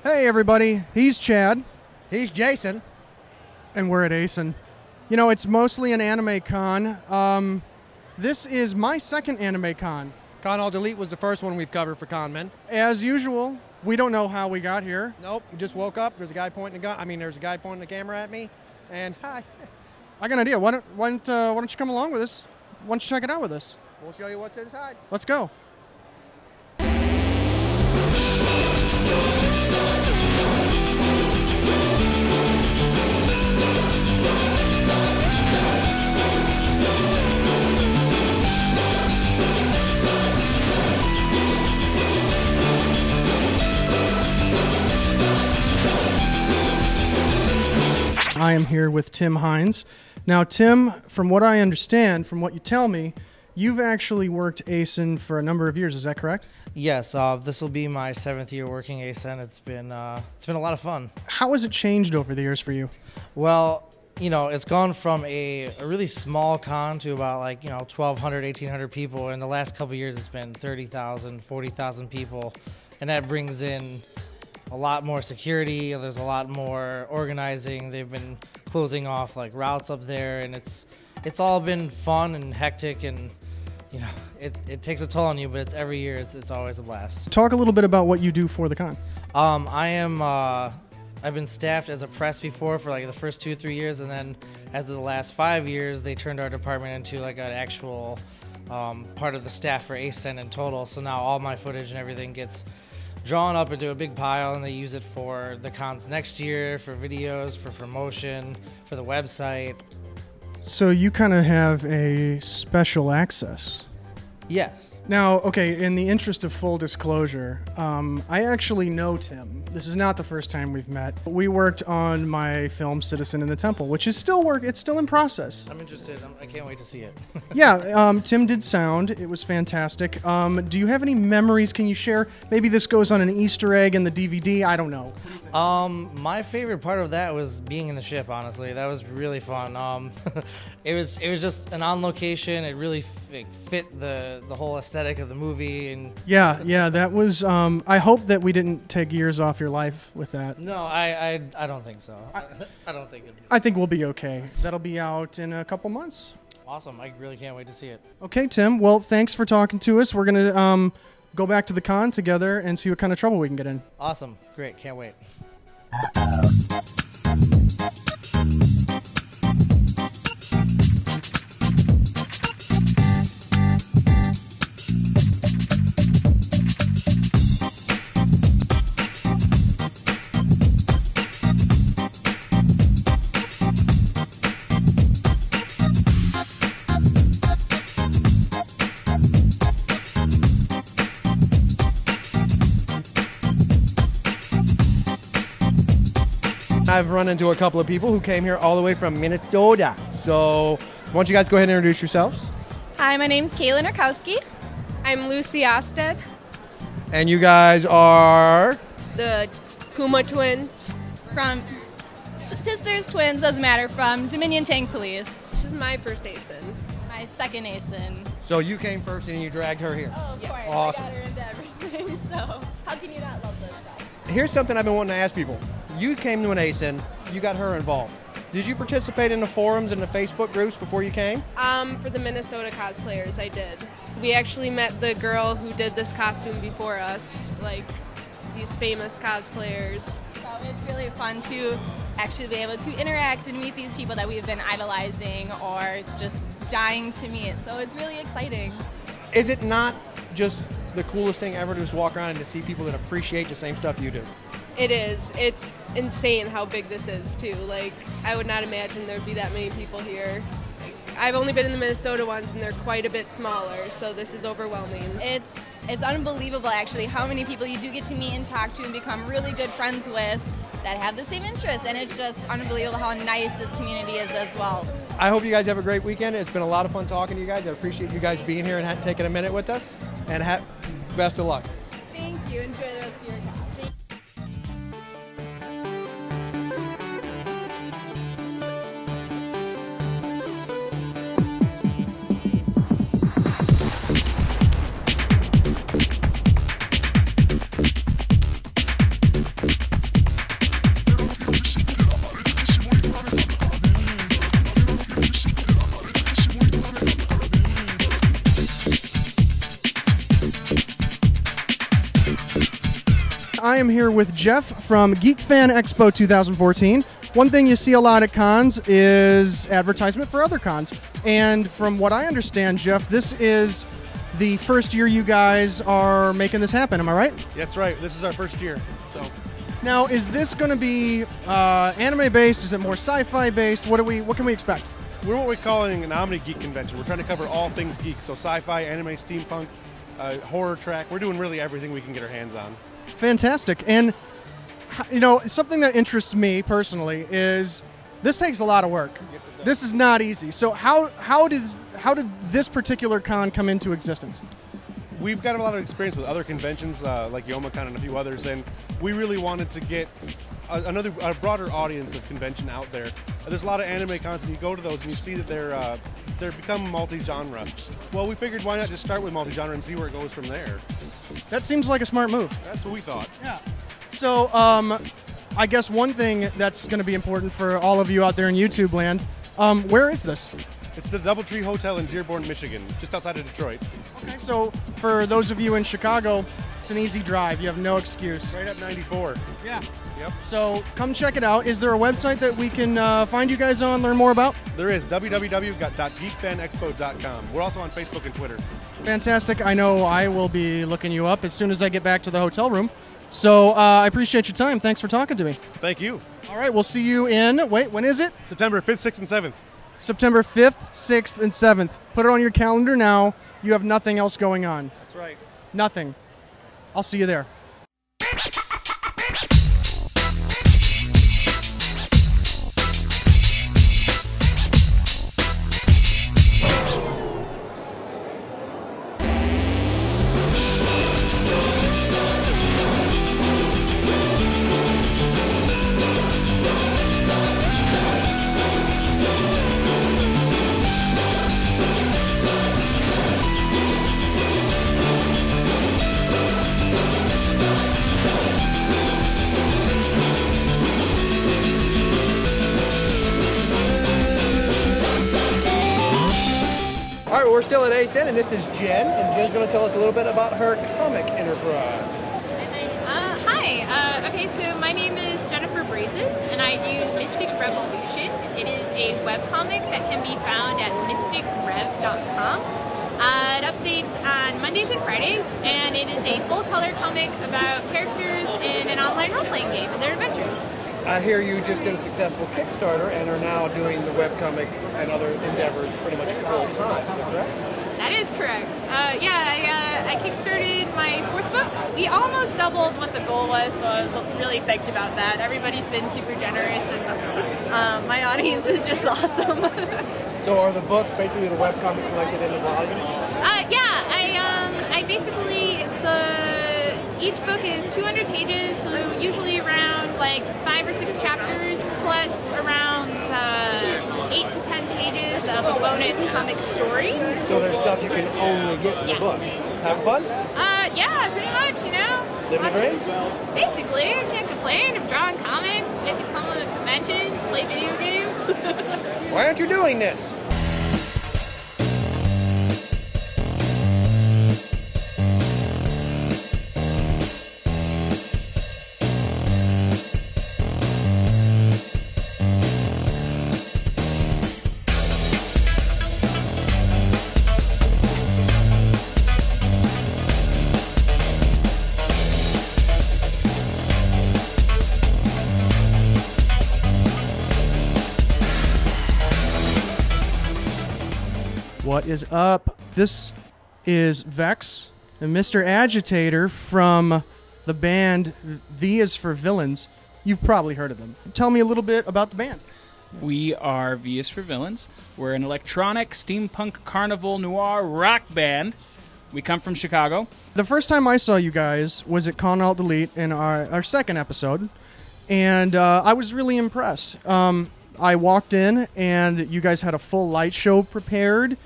Hey everybody, he's Chad. He's Jason. And we're at Acen. You know, it's mostly an anime con. This is my second anime con. Con All Delete was the first one we've covered for Conmen. As usual, we don't know how we got here. Nope, we just woke up, there's a guy pointing there's a guy pointing the camera at me, and hi. I got an idea. Why don't you come along with us? Why don't you check it out with us? We'll show you what's inside. Let's go. I am here with Tim Hines. Now, Tim, from what I understand, from what you tell me, you've actually worked Acen for a number of years. Is that correct? Yes. This will be my 7th year working Acen. It's been a lot of fun. How has it changed over the years for you? Well, you know, it's gone from a really small con to about 1,200, 1,800 people. In the last couple of years, it's been 30,000, 40,000 people, and that brings in a lot more security. There's a lot more organizing. They've been closing off routes up there, and it's all been fun and hectic, and you know it takes a toll on you, but it's every year it's always a blast. Talk a little bit about what you do for the con. I've been staffed as a press before for the first 2-3 years, and then as of the last 5 years they turned our department into an actual part of the staff for Acen in total. So now all my footage and everything gets drawn up into a big pile, and they use it for the cons next year, for videos, for promotion, for the website. So you kind of have a special access. Yes. Now, okay, in the interest of full disclosure, I actually know Tim. This is not the first time we've met. We worked on my film Citizen in the Temple, which is still it's still in process. I'm interested. I can't wait to see it. Yeah, Tim did sound. It was fantastic. Do you have any memories? Can you share? Maybe this goes on an Easter egg in the DVD. I don't know. My favorite part of that was being in the ship. Honestly, that was really fun. It was just an on location. It really fit the whole aesthetic of the movie. And yeah, that was. I hope that we didn't take years off your life with that. No, I don't think so. I don't think it. I think we'll be okay. That'll be out in a couple months. Awesome! I really can't wait to see it. Okay, Tim. Well, thanks for talking to us. We're gonna go back to the con together and see what kind of trouble we can get in. Awesome! Great! Can't wait. I've run into a couple of people who came here all the way from Minnesota. So why don't you guys go ahead and introduce yourselves? Hi, my name's Rakowski. I'm Lucy Osted. And you guys are? The Kuma twins. From Sisters Twins, doesn't matter, from Dominion Tank Police. This is my first Acen. My second Acen. So you came first and you dragged her here. Oh, of course. Awesome. I got her into everything, so how can you not love this stuff? Here's something I've been wanting to ask people. You came to an Acen, you got her involved. Did you participate in the forums and the Facebook groups before you came? For the Minnesota cosplayers, I did. We actually met the girl who did this costume before us, these famous cosplayers. So it's really fun to actually be able to interact and meet these people that we've been idolizing or just dying to meet. So it's really exciting. Is it not just the coolest thing ever to just walk around and to see people that appreciate the same stuff you do? It is. It's insane how big this is, too. I would not imagine there'd be that many people here. I've only been in the Minnesota ones, and they're quite a bit smaller, so this is overwhelming. It's unbelievable, actually, how many people you do get to meet and talk to and become really good friends with that have the same interests, and it's just unbelievable how nice this community is as well. I hope you guys have a great weekend. It's been a lot of fun talking to you guys. I appreciate you guys being here and taking a minute with us, and best of luck. Thank you. Enjoy the rest of your time. I am here with Jeff from Geek Fan Expo 2014. One thing you see a lot at cons is advertisement for other cons. And from what I understand, Jeff, this is the first year you guys are making this happen. Am I right? That's right. This is our first year. So now, is this going to be anime-based? Is it more sci-fi based? What can we expect? we're what we're calling an Omni Geek convention. We're trying to cover all things geek. So sci-fi, anime, steampunk, horror track. We're doing really everything we can get our hands on. Fantastic. And you know, something that interests me personally is this takes a lot of work. Yes, it does. This is not easy. So how did this particular con come into existence? We've got a lot of experience with other conventions like YomaCon and a few others, and we really wanted to get a broader audience of convention out there. There's a lot of anime cons, and you go to those and you see that they're become multi-genre. Well, we figured why not just start with multi-genre and see where it goes from there. That seems like a smart move. That's what we thought. Yeah. So I guess one thing that's going to be important for all of you out there in YouTube land, where is this? It's the Doubletree Hotel in Dearborn, Michigan, just outside of Detroit. Okay, so for those of you in Chicago, it's an easy drive. You have no excuse. Right up 94. Yeah. Yep. So come check it out. Is there a website that we can find you guys on, learn more about? There is, www.geekfanexpo.com. We're also on Facebook and Twitter. Fantastic. I know I will be looking you up as soon as I get back to the hotel room. So I appreciate your time. Thanks for talking to me. Thank you. All right, we'll see you in, wait, when is it? September 5th, 6th, and 7th. September 5th, 6th, and 7th. Put it on your calendar now. You have nothing else going on. That's right. Nothing. I'll see you there. All right, well, we're still at Acen, and this is Jen, and Jen's going to tell us a little bit about her comic enterprise. Hi. Okay, so my name is Jennifer Brazes, and I do Mystic Revolution. It is a webcomic that can be found at mysticrev.com. It updates on Mondays and Fridays, and it is a full-color comic about characters in an online role-playing game and their adventures. I hear you just did a successful Kickstarter and are now doing the webcomic and other endeavors pretty much full time. Is that correct? That is correct. I kickstarted my fourth book. We almost doubled what the goal was, so I was really psyched about that. Everybody's been super generous, and my audience is just awesome. So are the books basically the webcomic collected into volumes? I basically, each book is 200 pages, so usually around like 5 or 6 chapters, plus around 8 to 10 pages of a bonus comic story. So there's stuff you can only get in the book. Have fun? Yeah, pretty much, you know. Living the dream? Basically, I can't complain. I'm drawing comics, get to come to conventions, play video games. Why aren't you doing this? What is up? This is Vex and Mr. Agitator from the band V is for Villains. You've probably heard of them. Tell me a little bit about the band. We are V is for Villains. We're an electronic, steampunk, carnival, noir rock band. We come from Chicago. The first time I saw you guys was at Con Alt Delete in our second episode, and I was really impressed. I walked in, and you guys had a full light show prepared.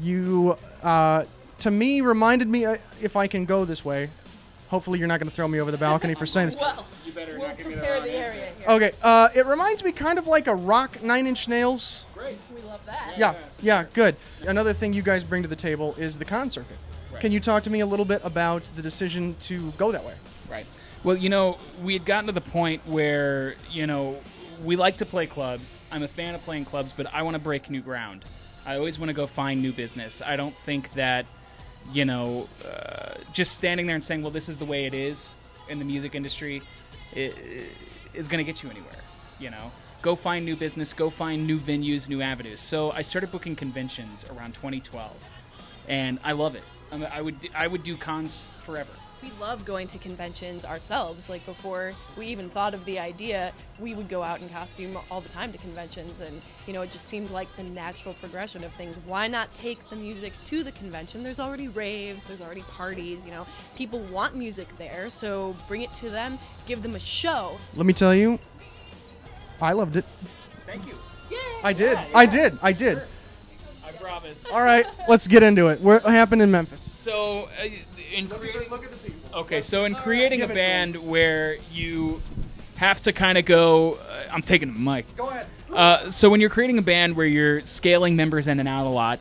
You, to me, reminded me, if I can go this way, hopefully you're not going to throw me over the balcony for saying this. Well, You better we'll not give me the prepare wrong the answer. area here. Okay, it reminds me kind of like a rock Nine Inch Nails. We love that. Yeah, good. Another thing you guys bring to the table is the con circuit. Right. Can you talk to me a little bit about the decision to go that way? Right. Well, we had gotten to the point where, we like to play clubs. I'm a fan of playing clubs, but I want to break new ground. I always want to go find new business. I don't think that, just standing there and saying, well, this is the way it is in the music industry is going to get you anywhere, Go find new business, go find new venues, new avenues. So I started booking conventions around 2012, and I love it. I would do cons forever. We love going to conventions ourselves. Like before we even thought of the idea, we would go out in costume all the time to conventions, and it just seemed like the natural progression of things. Why not take the music to the convention? There's already raves, there's already parties, people want music there, so bring it to them, give them a show. Let me tell you, I loved it. Thank you. Yay! I did. Yeah. I did. Sure. I promise. All right, let's get into it. What happened in Memphis? So, Look at the people. Okay, so in creating a Give it to band where you have to kind of go, I'm taking the mic. Go ahead. So when you're creating a band where you're scaling members in and out a lot,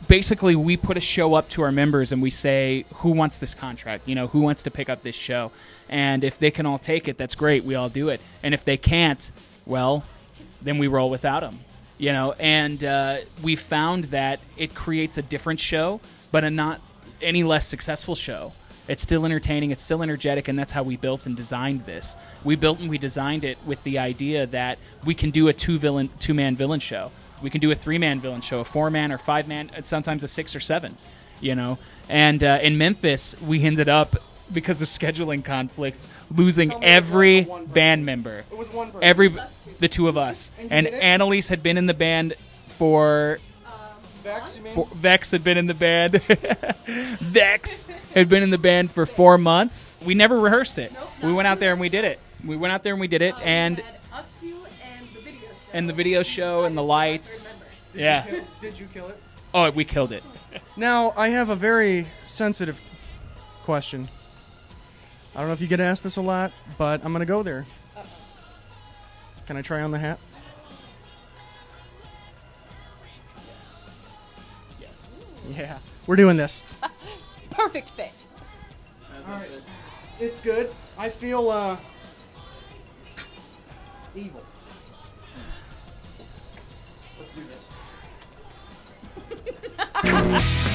basically we put a show up to our members and we say, who wants this contract? Who wants to pick up this show? And if they can all take it, that's great. We all do it. And if they can't, well, then we roll without them. And we found that it creates a different show, but a not any less successful show. It's still entertaining, it's still energetic, and that's how we built and designed this. We built and we designed it with the idea that we can do a two-man villain show. We can do a 3-man villain show, a 4-man or 5-man, and sometimes a 6 or 7, And in Memphis, we ended up, because of scheduling conflicts, losing every band member. It was one person. The two of us. And did it? Annalise had been in the band for... Vex, you mean? Vex had been in the band. Vex had been in the band for 4 months. We never rehearsed it. We went out there and we did it. And We had us two and the video show. And the video show and the lights. Yeah. Did you kill it? Oh, we killed it. Now, I have a very sensitive question. I don't know if you get asked this a lot, but I'm going to go there. Can I try on the hat? Yes. Yeah. We're doing this. Perfect fit. All right. It's good. I feel evil. Let's do this.